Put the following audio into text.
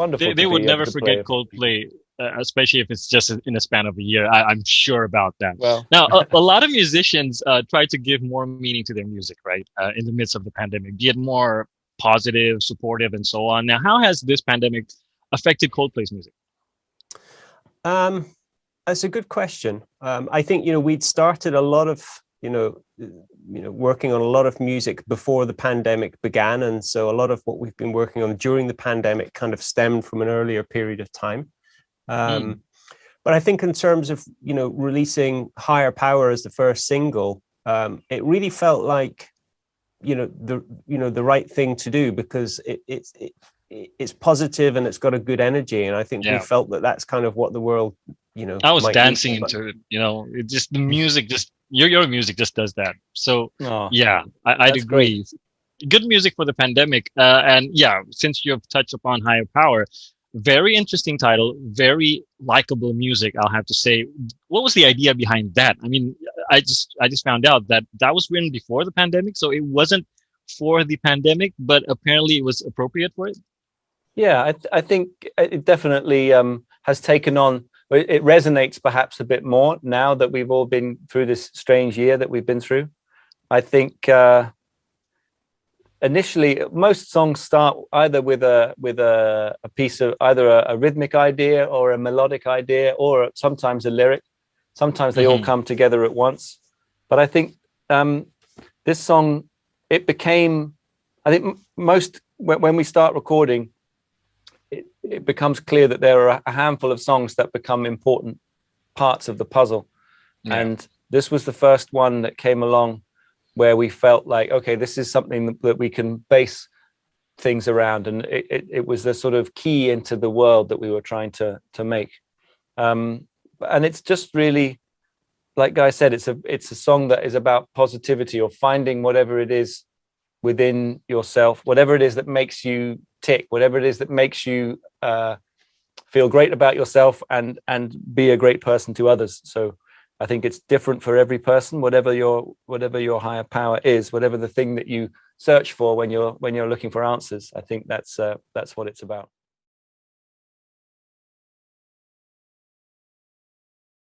wonderful They to would be able never to forget play. Coldplay, especially if it's just in a span of a year. I'm sure about that. Well, Now, a lot of musicians try to give more meaning to their music, right? In the midst of the pandemic, be it more positive, supportive, and so on. Now, how has this pandemic affected Coldplay's music? That's a good question. I think, we'd started a lot of, working on a lot of music before the pandemic began. And so a lot of what we've been working on during the pandemic kind of stemmed from an earlier period of time. But I think in terms of, releasing Higher Power as the first single, it really felt like, the right thing to do, because it's positive and it's got a good energy. And I think we felt that that's kind of what the world, I was might dancing need. into it, it just, the music just, your music just does that. So yeah, I'd agree. Great. Good music for the pandemic. And yeah, since you've touched upon Higher Power, very interesting title, very likable music, I'll have to say. What was the idea behind that? I mean, I just found out that was written before the pandemic, so it wasn't for the pandemic, but apparently it was appropriate for it. Yeah, I think it definitely has taken on. It resonates perhaps a bit more now that we've all been through this strange year that we've been through. I think initially most songs start either with a piece of either a rhythmic idea or a melodic idea, or sometimes a lyric. Sometimes they all come together at once. But I think this song, it became, I think most, when we start recording, it becomes clear that there are a handful of songs that become important parts of the puzzle. Yeah. And this was the first one that came along where we felt like, okay, this is something that we can base things around. And it was the sort of key into the world that we were trying to make. And it's just really, like Guy said, it's a song that is about positivity, or finding whatever it is within yourself, whatever it is that makes you tick, whatever it is that makes you feel great about yourself and be a great person to others. So I think it's different for every person, whatever your higher power is, whatever the thing that you search for when you're looking for answers. I think that's what it's about.